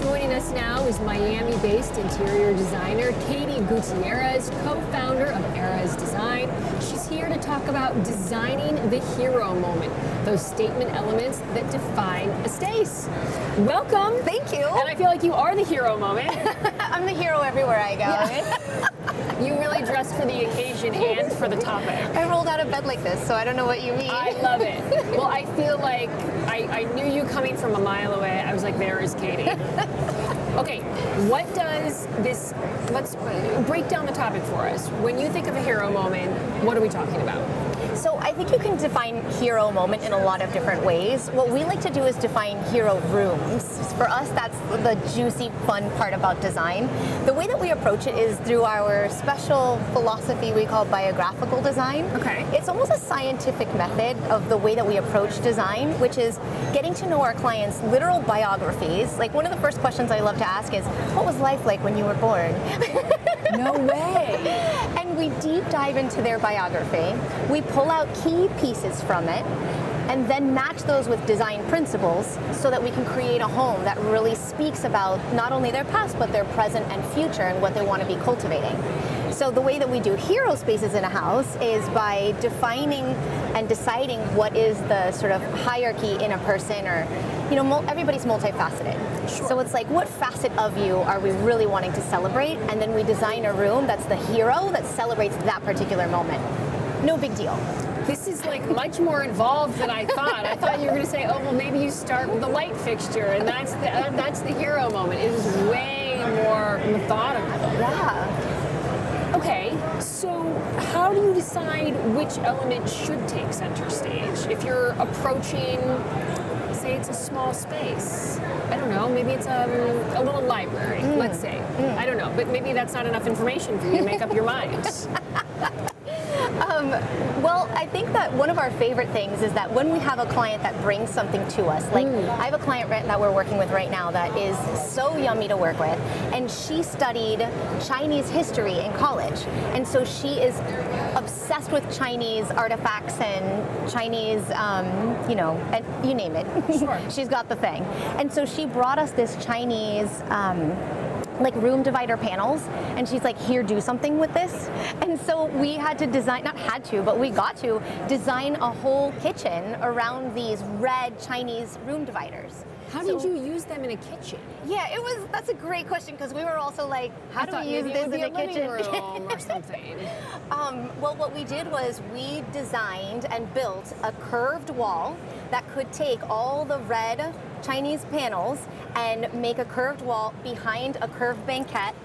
Joining us now is Miami-based interior designer Katie Gutierrez, co-founder of Errez Design. She's here to talk about designing the hero moment, those statement elements that define a space. Welcome. Thank you. And I feel like you are the hero moment. I'm the hero everywhere I go. Yeah. You really dressed for the occasion and for the topic. I rolled out of bed like this, so I don't know what you mean. I love it. Well, I feel like I knew you coming from a mile away. I was like, there is Katie. Okay, what does this, let's break down the topic for us. When you think of a hero moment, what are we talking about? So I think you can define hero moment in a lot of different ways. What we like to do is define hero rooms. For us, that's the juicy, fun part about design. The way that we approach it is through our special philosophy we call biographical design. Okay. It's almost a scientific method of the way that we approach design, which is getting to know our clients' literal biographies. Like, one of the first questions I love to ask is, what was life like when you were born? No way. And we deep dive into their biography. We pull out key pieces from it and then match those with design principles so that we can create a home that really speaks about not only their past but their present and future and what they want to be cultivating. So the way that we do hero spaces in a house is by defining and deciding what is the sort of hierarchy in a person, or, you know, everybody's multifaceted. Sure. So it's like, what facet of you are we really wanting to celebrate? And then we design a room that's the hero that celebrates that particular moment. No big deal. This is like much more involved than I thought. I thought you were going to say, oh, well, maybe you start with the light fixture, and that's the hero moment. It is way more methodical. Yeah. Okay, so how do you decide which element should take center stage? If you're approaching, say it's a small space, I don't know, maybe it's a little library, let's say. I don't know, but maybe that's not enough information for you to make up your mind. Well, I think that one of our favorite things is that when we have a client that brings something to us, like I have a client that we're working with right now that is so yummy to work with, and she studied Chinese history in college, and so she is obsessed with Chinese artifacts and Chinese, you know, and you name it. Sure. She's got the thing. And so she brought us this Chinese like room divider panels, and she's like, here, do something with this. And so we had to design, not had to, but we got to design a whole kitchen around these red Chinese room dividers. How did you use them in a kitchen? Yeah, that's a great question, because we were also like, how do we use this in a kitchen? Room or something. Well, what we did was we designed and built a curved wall that could take all the red Chinese panels and make a curved wall behind a curved banquette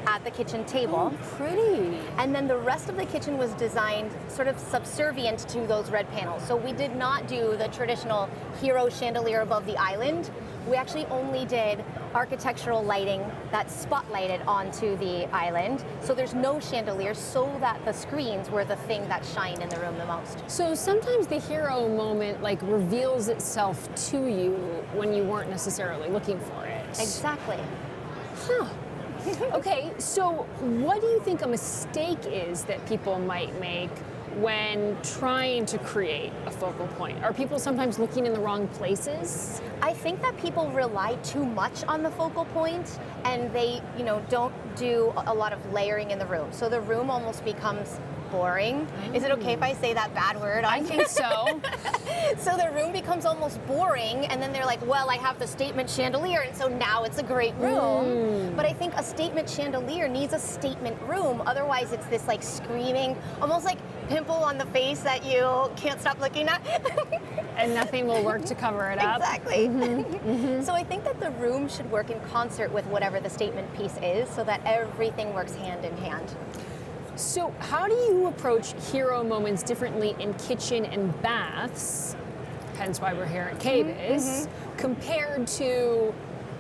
at the kitchen table. Oh, pretty. And then the rest of the kitchen was designed sort of subservient to those red panels. So we did not do the traditional hero chandelier above the island. We actually only did architectural lighting that spotlighted onto the island. So there's no chandelier, so that the screens were the thing that shined in the room the most. So sometimes the hero moment like reveals itself to you when you weren't necessarily looking for it. Exactly. Huh. Okay, so what do you think a mistake is that people might make when trying to create a focal point? Are people sometimes looking in the wrong places? I think that people rely too much on the focal point, and they, you know, don't do a lot of layering in the room. So the room almost becomes boring. Is it okay if I say that bad word? I think so. So the room becomes almost boring, and then they're like, well, I have the statement chandelier, and so now it's a great room. But I think a statement chandelier needs a statement room. Otherwise, it's this like screaming, almost like pimple on the face that you can't stop looking at. And nothing will work to cover it up. Exactly. So I think that the room should work in concert with whatever the statement piece is, so that everything works hand in hand. So how do you approach hero moments differently in kitchen and baths, hence why we're here at KBIS, compared to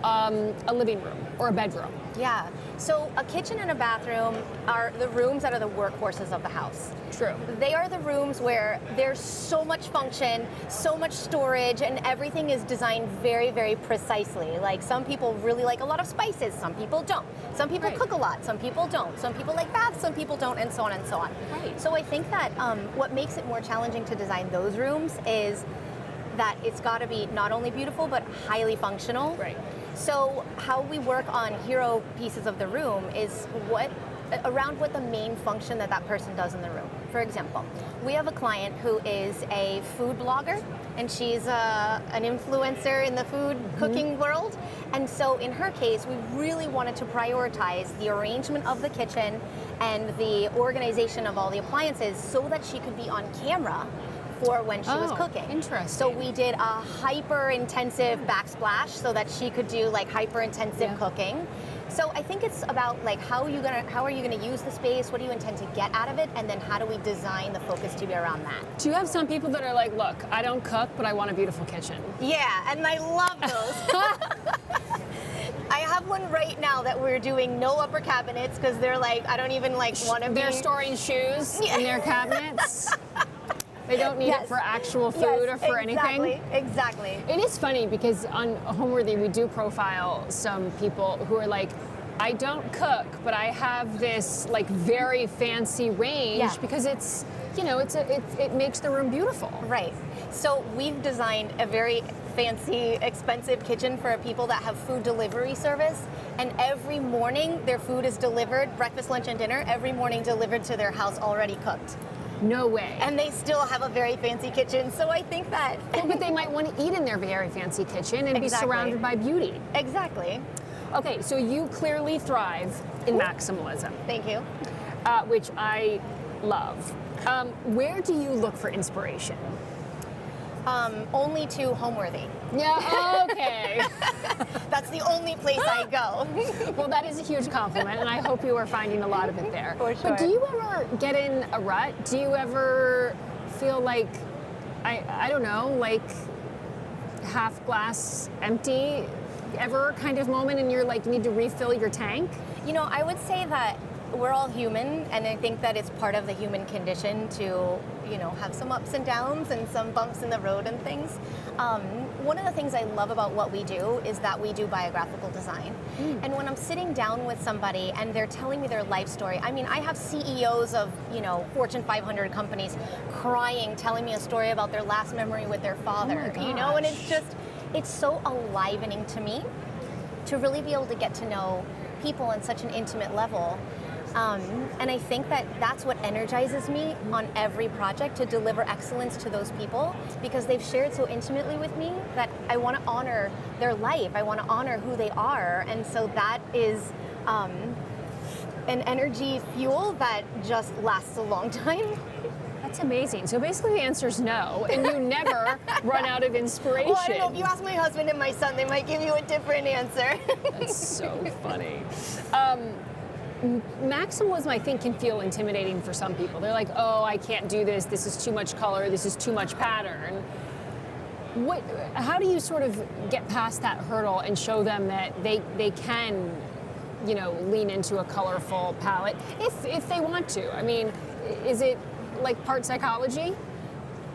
a living room or a bedroom? Yeah, so a kitchen and a bathroom are the rooms that are the workhorses of the house. True. They are the rooms where there's so much function, so much storage, and everything is designed very, very precisely. Like, some people really like a lot of spices, some people don't. Some people cook a lot, some people don't. Some people like baths, some people don't, and so on and so on. Right. So I think that what makes it more challenging to design those rooms is that it's got to be not only beautiful, but highly functional. Right. So how we work on hero pieces of the room is around what the main function that person does in the room. For example, we have a client who is a food blogger, and she's an influencer in the food cooking world. And so in her case, we really wanted to prioritize the arrangement of the kitchen and the organization of all the appliances so that she could be on camera for when she was cooking. Interesting. So we did a hyper intensive backsplash so that she could do like hyper intensive cooking. So I think it's about like how are you gonna use the space? What do you intend to get out of it? And then how do we design the focus to be around that? Do you have some people that are like, look, I don't cook, but I want a beautiful kitchen? Yeah, and I love those. I have one right now that we're doing no upper cabinets because they're like, I don't even like want to be. They're storing shoes in their cabinets. They don't need it for actual food or for anything. Exactly. It is funny because on Homeworthy we do profile some people who are like, I don't cook, but I have this like very fancy range because it's, you know, it makes the room beautiful. Right. So we've designed a very fancy, expensive kitchen for people that have food delivery service, and every morning their food is delivered, breakfast, lunch, and dinner, every morning delivered to their house already cooked. No way. And they still have a very fancy kitchen, so I think that... Well, but they might want to eat in their very fancy kitchen and be surrounded by beauty. Exactly. Okay, so you clearly thrive in maximalism. Thank you. Which I love. Where do you look for inspiration? Only to Homeworthy. Yeah, okay. That's the only place I go. Well, that is a huge compliment, and I hope you are finding a lot of it there. For sure. But do you ever get in a rut? Do you ever feel like, I don't know, like half glass empty ever kind of moment, and you're like, need to refill your tank? You know, I would say that we're all human, and I think that it's part of the human condition to, you know, have some ups and downs and some bumps in the road and things. One of the things I love about what we do is that we do biographical design. And when I'm sitting down with somebody and they're telling me their life story, I mean, I have CEOs of, you know, Fortune 500 companies crying, telling me a story about their last memory with their father, you know, and it's so enlivening to me to really be able to get to know people on such an intimate level. And I think that that's what energizes me on every project, to deliver excellence to those people, because they've shared so intimately with me that I want to honor their life. I want to honor who they are. And so that is an energy fuel that just lasts a long time. That's amazing. So basically the answer is no, and you never run out of inspiration. Well, I don't know. If you ask my husband and my son, they might give you a different answer. That's so funny. Maximalism, I think, can feel intimidating for some people. They're like, oh, I can't do this. This is too much color. This is too much pattern. How do you sort of get past that hurdle and show them that they can, you know, lean into a colorful palette if they want to? I mean, is it like part psychology?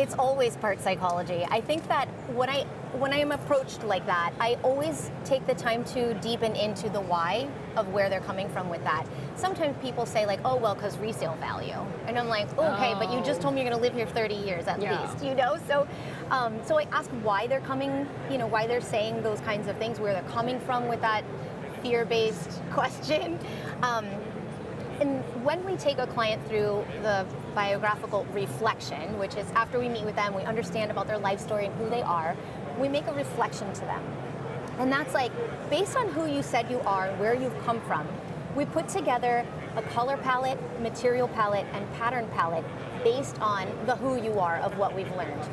It's always part psychology. I think that when I am approached like that, I always take the time to deepen into the why of where they're coming from with that. Sometimes people say like, oh, well, because resale value. And I'm like, okay, but you just told me you're gonna live here 30 years at least, you know? So I ask why they're coming, you know, why they're saying those kinds of things, where they're coming from with that fear-based question. And when we take a client through the biographical reflection, which is after we meet with them, we understand about their life story and who they are, we make a reflection to them. And that's like, based on who you said you are and where you've come from, we put together a color palette, material palette, and pattern palette based on the who you are of what we've learned.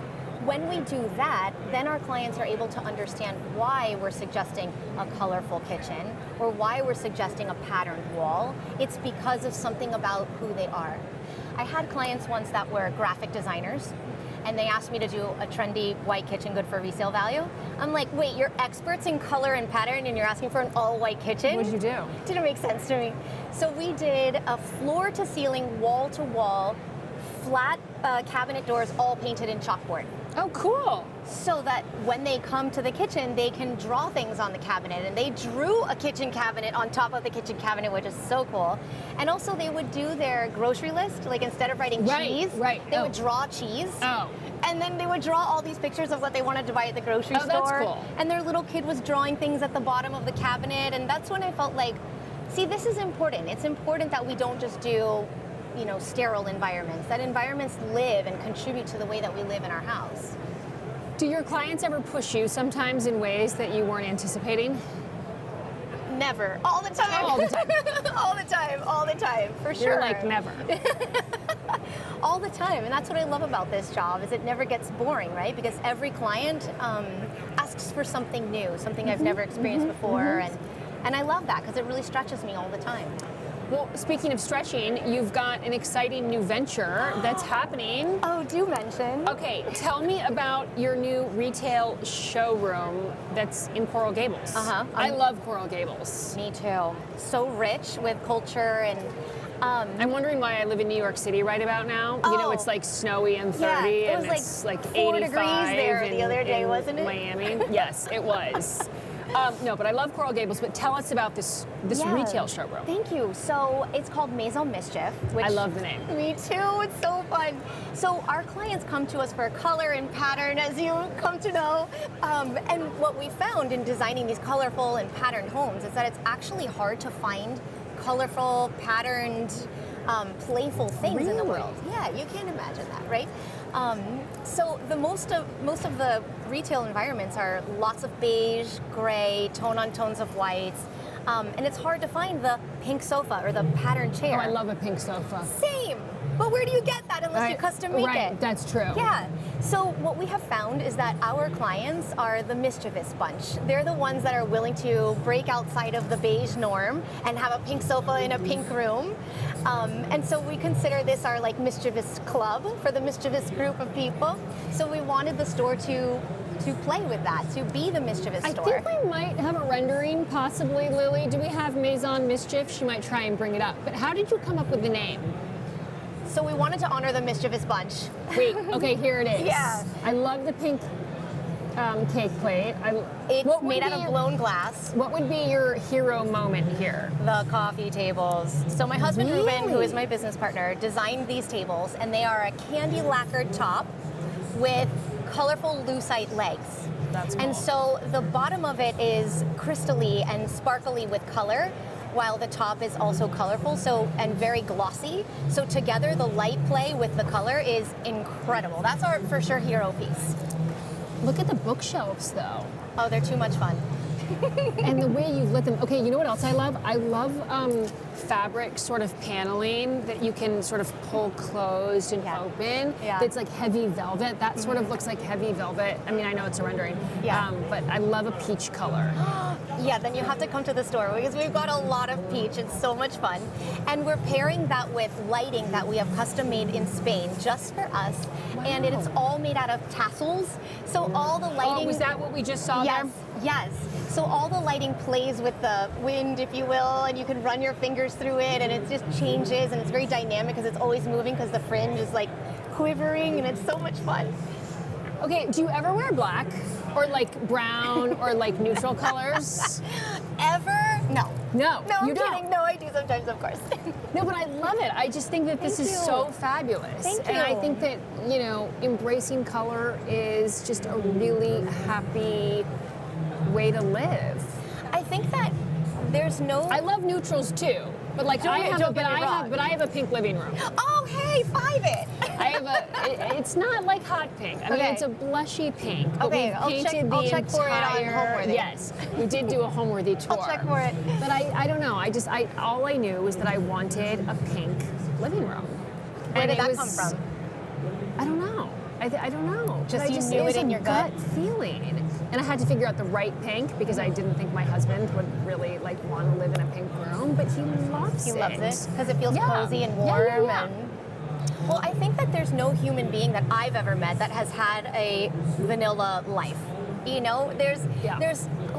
When we do that, then our clients are able to understand why we're suggesting a colorful kitchen or why we're suggesting a patterned wall. It's because of something about who they are. I had clients once that were graphic designers, and they asked me to do a trendy white kitchen good for resale value. I'm like, wait, you're experts in color and pattern and you're asking for an all-white kitchen? What did you do? Didn't make sense to me. So we did a floor-to-ceiling, wall-to-wall, flat cabinet doors all painted in chalkboard. Oh, cool. So that when they come to the kitchen, they can draw things on the cabinet. And they drew a kitchen cabinet on top of the kitchen cabinet, which is so cool. And also they would do their grocery list, like instead of writing cheese, they would draw cheese. Oh. And then they would draw all these pictures of what they wanted to buy at the grocery store. That's cool. And their little kid was drawing things at the bottom of the cabinet. And that's when I felt like, see, this is important. It's important that we don't just do, you know, sterile environments, that environments live and contribute to the way that we live in our house. Do your clients ever push you sometimes in ways that you weren't anticipating? Never. All the time. All the time. All the time. All the time. For sure. You're like never. All the time. And that's what I love about this job is it never gets boring, right? Because every client asks for something new, something I've never experienced before. And I love that because it really stretches me all the time. Well, speaking of stretching, you've got an exciting new venture that's happening. Oh, do mention. Okay, tell me about your new retail showroom that's in Coral Gables. I love Coral Gables. Me too. So rich with culture and I'm wondering why I live in New York City right about now. You know, it's like snowy and 30 Yeah, it and was it's like like 4 85 degrees there the other day, in wasn't it? Miami. Yes, it was. No, but I love Coral Gables, but tell us about this Yeah. retail showroom. Thank you. So it's called Maison Mischief. Which I love the name. Me too. It's so fun. So our clients come to us for color and pattern, as you come to know. And what we found in designing these colorful and patterned homes is that it's actually hard to find colorful, patterned, playful things in the Really? world. Yeah, you can't imagine that, right? So the most of the retail environments are lots of beige, gray, tone on tones of whites, and it's hard to find the pink sofa or the patterned chair. Oh, I love a pink sofa. Same, but where do you get that unless you custom make right, it? that's true. Yeah. So what we have found is that our clients are the mischievous bunch. They're the ones that are willing to break outside of the beige norm and have a pink sofa in a pink room. And so we consider this our like mischievous club for the mischievous group of people. So we wanted the store to play with that, to be the mischievous I store. think we might have a rendering, possibly, Lily. Do we have Maison Mischief? She might try and bring it up. But how did you come up with the name? So we wanted to honor the mischievous bunch. Wait, okay, here it is. Yeah. I love the pink cake plate. It's what would made out be- of blown glass. What would be your hero moment here? The coffee tables. So my husband Ruben, who Really? is my business partner, designed these tables, and they are a candy lacquered top with colorful lucite legs. That's cool. And so the bottom of it is crystally and sparkly with color, while the top is also colorful, and very glossy. So together, the light play with the color is incredible. That's our for sure hero piece. Look at the bookshelves, though. Oh, they're too much fun. And the way you lit them. Okay, you know what else I love? I love fabric sort of paneling that you can sort of pull closed and Yeah. open. Yeah. It's like heavy velvet. That sort of looks like heavy velvet. I mean, I know it's a rendering. Yeah. But I love a peach color. Yeah, then you have to come to the store because we've got a lot of peach. It's so much fun. And we're pairing that with lighting that we have custom made in Spain just for us. And it's all made out of tassels. So all the lighting... Oh, was that what we just saw Yes, there? yes. So all the lighting plays with the wind, if you will, and you can run your fingers through it and it just changes and it's very dynamic because it's always moving because the fringe is like quivering and it's so much fun. Okay, do you ever wear black? Or like brown or like neutral colors? Ever? No. No, No, I'm you don't. kidding. No, I do sometimes, of course. No, but I love it. I just think that this Thank is you. so fabulous. Thank And I you. think that, you know, embracing color is just a really happy way to live. I think that there's no... I love neutrals too. But like Don't get me wrong. I have a pink living room. Oh, hey, five it! I have it's not like hot pink. I mean, Okay. it's a blushy pink. But Okay, we've painted I'll the check for it on entire, Homeworthy. Yes, we did do a Homeworthy tour. I'll check for it. But I don't know. All I knew was that I wanted a pink living room. Where And did it that was- come from? I don't know. I don't know. Just But you just knew was it in a your gut? feeling. And I had to figure out the right pink because I didn't think my husband would really like want to live in a pink room, but he loves it. He loves it because it feels Yeah. cozy and Yeah, warm. yeah. And well, I think that there's no human being that I've ever met that has had a vanilla life. You know, there's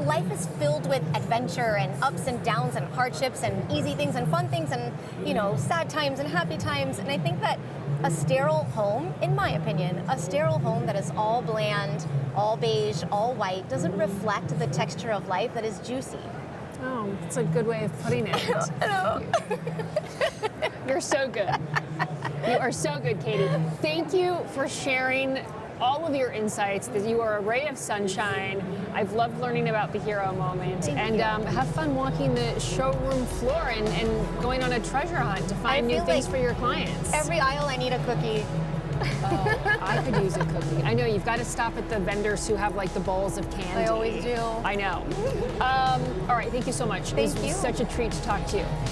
life is filled with adventure and ups and downs and hardships and easy things and fun things and, you know, sad times and happy times. And I think that a sterile home, in my opinion, a sterile home that is all bland, all beige, all white, doesn't reflect the texture of life that is juicy. Oh, that's a good way of putting it. You're so good. You are so good, Katie. Thank you for sharing all of your insights. That you are a ray of sunshine. I've loved learning about the hero moment. Thank you. Have fun walking the showroom floor and going on a treasure hunt to find new feel things like for your clients. Every aisle, I need a cookie. Oh, I could use a cookie. I know, you've got to stop at the vendors who have like the bowls of candy. I always do. I know. All right, thank you so much. Thank It was you. such a treat to talk to you.